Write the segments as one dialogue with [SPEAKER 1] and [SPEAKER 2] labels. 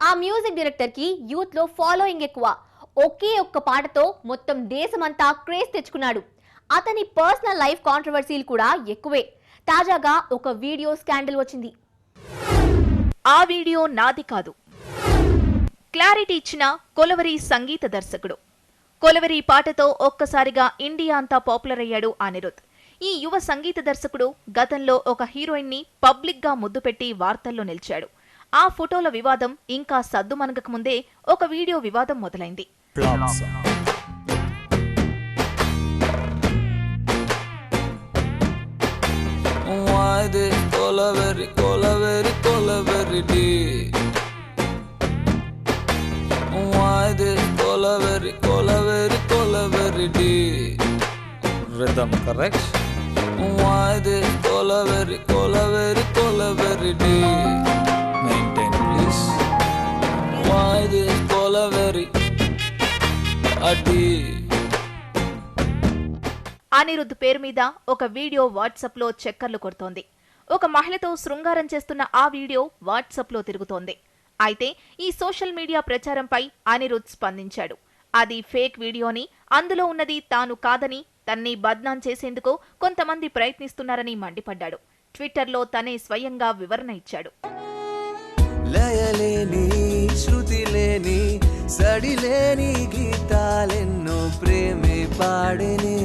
[SPEAKER 1] ఆ music director కి youth లో ఫాలోయింగ్ ఎక్కువ. ఒకే ఒక్క పాటతో మొత్తం దేశమంతా క్రేజ్ తెచ్చుకున్నాడు. అతని పర్సనల్ లైఫ్ కాంట్రవర్సీలు కూడా ఎక్కువే. తాజాగా ఒక వీడియో స్కాండల్ వచ్చింది.
[SPEAKER 2] ఆ వీడియో నాది కాదు. క్లారిటీ ఇచ్చిన కొలవరి సంగీత దర్శకుడు. కొలవరి పాటతో ఒక్కసారిగా ఇండియా అంతా పాపులర్ అయ్యాడు అనిరుద్. ఈ యువ సంగీత దర్శకుడు గతంలో ఒక హీరోయిన్ ని పబ్లిక్ గా ముద్దు పెట్టి వార్తల్లో నిలిచాడు. ఆ ఫోటోల వివాదం ఇంకా సద్దుమణగక ముందే ఒక వీడియో వివాదం మొదలైంది.
[SPEAKER 3] Rhythm correct.
[SPEAKER 4] Why this Kolaveri D?
[SPEAKER 3] Maintain please.
[SPEAKER 4] Why this Kolaveri D?
[SPEAKER 2] Anirudh పేరు మీద ఒక వీడియో వాట్సాప్ లో చక్కర్లు కొడుతోంది. ఒక మహిళతో శృంగారం చేస్తున్న ఆ వీడియో వాట్సాప్ లో తిరుగుతోంది. అయితే ఈ సోషల్ మీడియా ప్రచారంపై అనిరుద్ స్పందించాడు. అది ఫేక్ వీడియోని, అందులో ఉన్నది తాను కాదని, తన్ని బద్నాం చేసేందుకు కొంతమంది ప్రయత్నిస్తున్నారని మండిపడ్డాడు. ట్విట్టర్లో తనే స్వయంగా వివరణ ఇచ్చాడు.
[SPEAKER 5] లయలేని శృతిలేని సడిలేని గీతాలెన్నో ప్రేమే పాడేనే,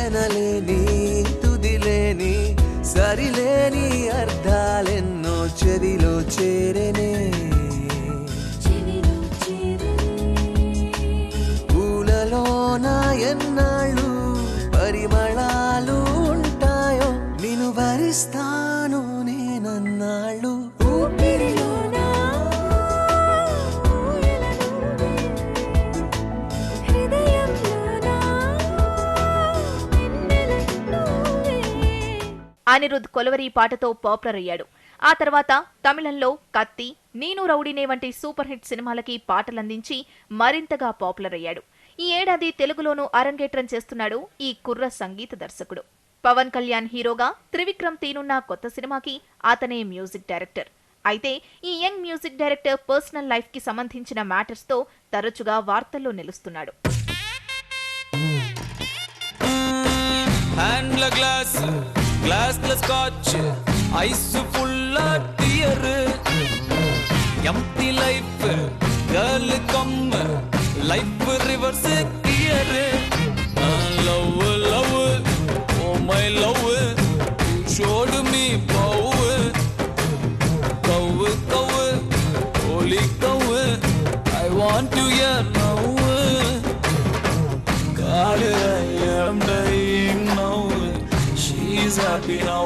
[SPEAKER 5] ఎనలేని తుదిలేని సరిలేని అర్థాలెన్నో చెవిలో చేరేనే. పూలలోన ఎన్నాళ్ళు పరిమళాలు ఉంటాయో, నిన్ను భరిస్తాను నేనన్నాళ్ళు.
[SPEAKER 2] అనిరుద్ కొలవరి పాటతో పాపులర్ అయ్యాడు. ఆ తర్వాత తమిళంలో కత్తి, నేను రౌడీనే వంటి సూపర్ హిట్ సినిమాలకి పాటలందించి మరింతగా పాపులర్ అయ్యాడు. ఈ ఏడాది తెలుగులోనూ అరంగేట్రం చేస్తున్నాడు ఈ కుర్ర సంగీత దర్శకుడు. పవన్ కళ్యాణ్ హీరోగా త్రివిక్రమ్ తీనున్న కొత్త సినిమాకి అతనే మ్యూజిక్ డైరెక్టర్. అయితే ఈ young music director personal life కి సంబంధించిన మ్యాటర్స్ తో తరచుగా వార్తల్లో నిలుస్తున్నాడు.
[SPEAKER 4] Glassless scotch, ice full of tear. Empty life, girl come, life reverse gear. Love, love, oh my love, you showed me power. Cow, cow, holy cow, I want you here now. God, I am dying now. She's happy now.